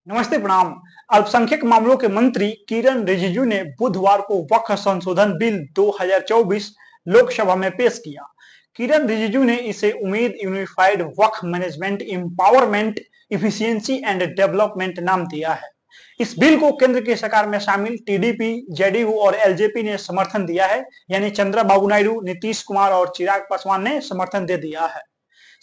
नमस्ते प्रणाम। अल्पसंख्यक मामलों के मंत्री किरण रिजिजू ने बुधवार को वक्फ संशोधन बिल 2024 लोकसभा में पेश किया। किरण रिजिजू ने इसे उम्मीद unified Waqf management empowerment efficiency and development नाम दिया है। इस बिल को केंद्र की सरकार में शामिल टीडीपी, जेडीयू और एलजेपी ने समर्थन दिया है, यानी चंद्रबाबू नायडू, नीतीश कुमार और चिराग पासवान ने समर्थन दे दिया है।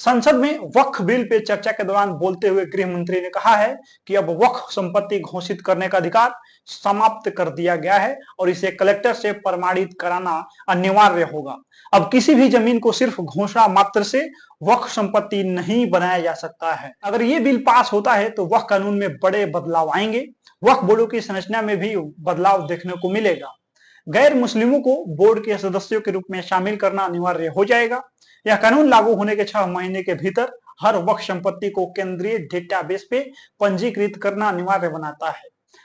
संसद में वक्फ बिल पे चर्चा के दौरान बोलते हुए गृह मंत्री ने कहा है कि अब वक्फ संपत्ति घोषित करने का अधिकार समाप्त कर दिया गया है और इसे कलेक्टर से प्रमाणित कराना अनिवार्य होगा। अब किसी भी जमीन को सिर्फ घोषणा मात्र से वक्फ संपत्ति नहीं बनाया जा सकता है। अगर ये बिल पास होता है तो वक्फ कानून में बड़े बदलाव आएंगे। वक्फ बोर्डों की संरचना में भी बदलाव देखने को मिलेगा। गैर मुस्लिमों को बोर्ड के सदस्यों के रूप में शामिल करना अनिवार्य हो जाएगा। यह कानून लागू होने के 6 महीने के भीतर हर वक्फ संपत्ति को केंद्रीय डेटाबेस पे पंजीकृत करना अनिवार्य बनाता है।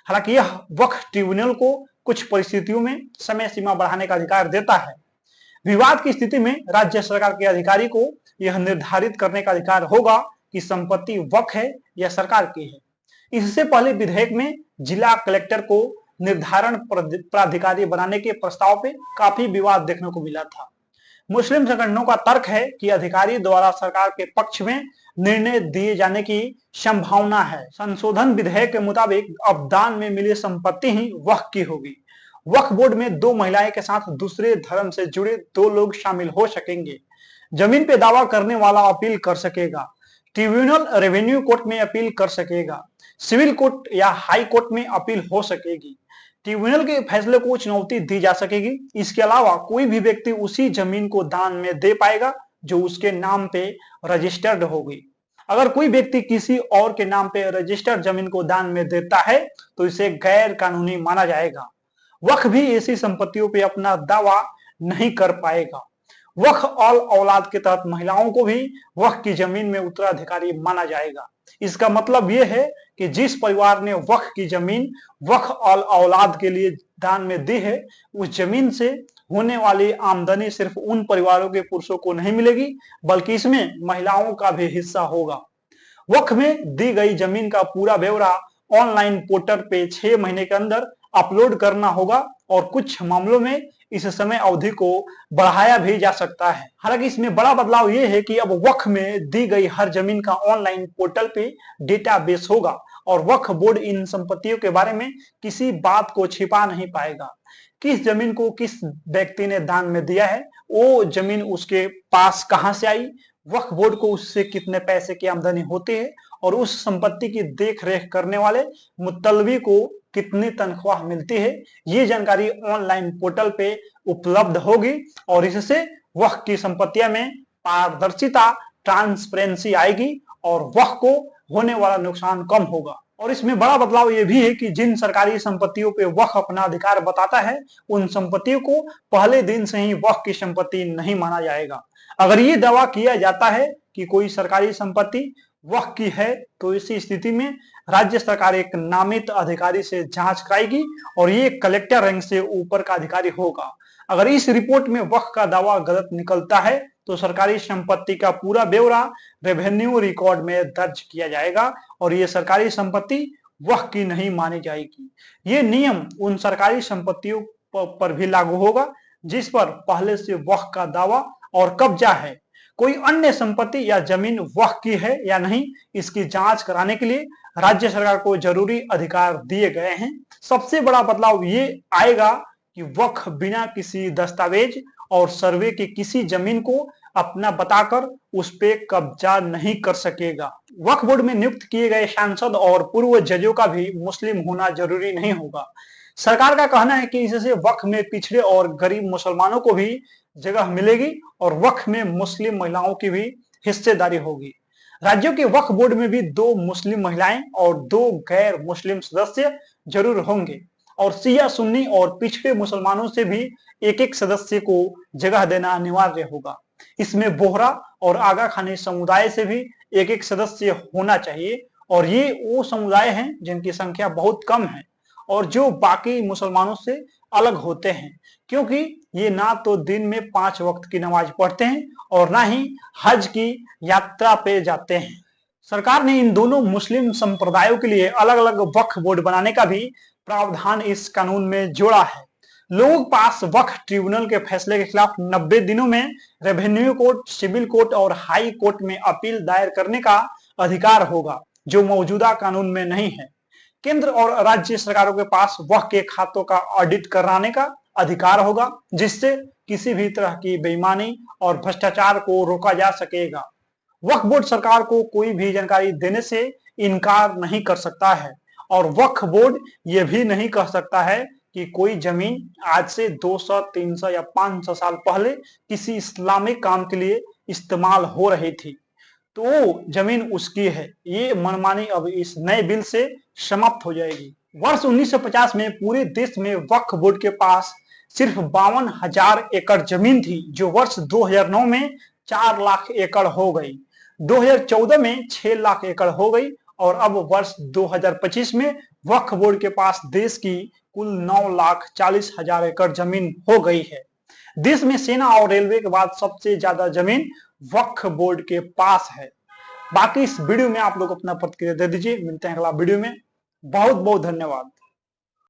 हालांकि यह वक्फ ट्रिब्यूनल को कुछ परिस्थितियों में समय सीमा बढ़ाने का अधिकार देता है। विवाद की स्थिति में राज्य सरकार के अधिकारी को यह निर्धारित करने का अधिकार होगा कि संपत्ति वक्फ है या सरकार की है। इससे पहले विधेयक में जिला कलेक्टर को निर्धारण प्राधिकारी बनाने के प्रस्ताव पे काफी विवाद देखने को मिला था। मुस्लिम संगठनों का तर्क है कि अधिकारी द्वारा सरकार के पक्ष में निर्णय दिए जाने की संभावना है। संशोधन विधेयक के मुताबिक अब दान में मिली संपत्ति ही वक्फ की होगी। वक्फ बोर्ड में 2 महिलाएं के साथ दूसरे धर्म से जुड़े 2 लोग शामिल हो सकेंगे। जमीन पे दावा करने वाला अपील कर सकेगा। ट्रिब्यूनल रेवेन्यू कोर्ट में अपील कर सकेगा। सिविल कोर्ट या हाई कोर्ट में अपील हो सकेगी। ट्रिब्यूनल के फैसले को चुनौती दी जा सकेगी। इसके अलावा कोई भी व्यक्ति उसी जमीन को दान में दे पाएगा जो उसके नाम पे रजिस्टर्ड होगी। अगर कोई व्यक्ति किसी और के नाम पे रजिस्टर्ड जमीन को दान में देता है तो इसे गैर कानूनी माना जाएगा। वक्फ भी ऐसी संपत्तियों पे अपना दावा नहीं कर पाएगा। वक्फ ऑल औलाद के तहत महिलाओं को भी वक्फ की जमीन में उत्तराधिकारी माना जाएगा। इसका मतलब यह है कि जिस परिवार ने वक्फ की जमीन वक्फ ऑल औलाद के लिए दान में दी है, उस जमीन से होने वाली आमदनी सिर्फ उन परिवारों के पुरुषों को नहीं मिलेगी, बल्कि इसमें महिलाओं का भी हिस्सा होगा। वक्फ में दी गई जमीन का पूरा ब्यौरा ऑनलाइन पोर्टल पे 6 महीने के अंदर अपलोड करना होगा और कुछ मामलों में इस समय अवधि को बढ़ाया भी जा सकता है। हालांकि इसमें बड़ा बदलाव यह है कि अब वक्फ में दी गई हर जमीन का ऑनलाइन पोर्टल पे डेटाबेस होगा और वक्फ बोर्ड इन संपत्तियों के बारे में किसी बात को छिपा नहीं पाएगा। किस जमीन को किस व्यक्ति ने दान में दिया है, वो जमीन उसके पास कहां से आई, वक्फ बोर्ड को उससे कितने पैसे की आमदनी होती है और उस संपत्ति की देख रेख करने वाले मुतलबी को कितनी तनख्वाह मिलती है, ये जानकारी ऑनलाइन पोर्टल पे उपलब्ध होगी और इससे वक्फ की संपत्तियों में पारदर्शिता, ट्रांसपेरेंसी आएगी और वक्फ को होने वाला नुकसान कम होगा। और इसमें बड़ा बदलाव यह भी है कि जिन सरकारी संपत्तियों पे वक्फ अपना अधिकार बताता है, उन संपत्तियों को पहले दिन से ही वक्फ की संपत्ति नहीं माना जाएगा। अगर ये दावा किया जाता है कि कोई सरकारी संपत्ति वक्फ की है तो इसी स्थिति में राज्य सरकार एक नामित अधिकारी से जांच कराएगी और ये कलेक्टर रैंक से ऊपर का अधिकारी होगा। अगर इस रिपोर्ट में वक्फ का दावा गलत निकलता है तो सरकारी संपत्ति का पूरा ब्यौरा रेवेन्यू रिकॉर्ड में दर्ज किया जाएगा और ये सरकारी संपत्ति वक्फ की नहीं मानी जाएगी। ये नियम उन सरकारी संपत्तियों पर भी लागू होगा जिस पर पहले से वक्फ का दावा और कब्जा है। कोई अन्य संपत्ति या जमीन वक्फ की है या नहीं, इसकी जांच कराने के लिए राज्य सरकार को जरूरी अधिकार दिए गए हैं। सबसे बड़ा बदलाव ये आएगा कि वक्फ बिना किसी दस्तावेज और सर्वे के किसी जमीन को अपना बताकर उस पे कब्जा नहीं कर सकेगा। वक्फ बोर्ड में नियुक्त किए गए सांसद और पूर्व जजों का भी मुस्लिम होना जरूरी नहीं होगा। सरकार का कहना है कि इससे वक्फ में पिछड़े और गरीब मुसलमानों को भी जगह मिलेगी और वक्फ में मुस्लिम महिलाओं की भी हिस्सेदारी होगी। राज्यों के वक्फ बोर्ड में भी 2 मुस्लिम महिलाएं और 2 गैर मुस्लिम सदस्य जरूर होंगे और शिया, सुन्नी और पिछड़े मुसलमानों से भी एक सदस्य को जगह देना अनिवार्य होगा। इसमें बोहरा और आगा खानी समुदाय से भी एक सदस्य होना चाहिए और ये वो समुदाय हैं जिनकी संख्या बहुत कम है और जो बाकी मुसलमानों से अलग होते हैं, क्योंकि ये ना तो दिन में 5 वक्त की नमाज पढ़ते हैं और ना ही हज की यात्रा पे जाते हैं। सरकार ने इन दोनों मुस्लिम संप्रदायों के लिए अलग अलग वक्फ बोर्ड बनाने का भी प्रावधान इस कानून में जोड़ा है। लोगों के पास वक्फ ट्रिब्यूनल के फैसले के खिलाफ 90 दिनों में रेवेन्यू कोर्ट, सिविल कोर्ट और हाई कोर्ट में अपील दायर करने का अधिकार होगा, जो मौजूदा कानून में नहीं है। केंद्र और राज्य सरकारों के पास वक्फ के खातों का ऑडिट कराने का अधिकार होगा, जिससे किसी भी तरह की बेईमानी और भ्रष्टाचार को रोका जा सकेगा। वक्फ बोर्ड सरकार को कोई भी जानकारी देने से इनकार नहीं कर सकता है और वक्फ बोर्ड यह भी नहीं कह सकता है कि कोई जमीन आज से 200, 300 या 500 साल पहले किसी इस्लामिक काम के लिए इस्तेमाल हो रही थी तो जमीन उसकी है। ये मनमानी अब इस नए बिल से समाप्त हो जाएगी। वर्ष 1950 में पूरे देश में वक्फ बोर्ड के पास सिर्फ 52,000 एकड़ जमीन थी, जो वर्ष 2009 में 4 लाख एकड़ हो गई, 2014 में 6 लाख एकड़ हो गई और अब वर्ष 2025 में वक्फ बोर्ड के पास देश की कुल 9,40,000 एकड़ जमीन हो गई है। देश में सेना और रेलवे के बाद सबसे ज्यादा जमीन वक्फ बोर्ड के पास है। बाकी इस वीडियो में आप लोग अपना प्रतिक्रिया दे दीजिए। मिलते हैं अगला वीडियो में। बहुत बहुत धन्यवाद।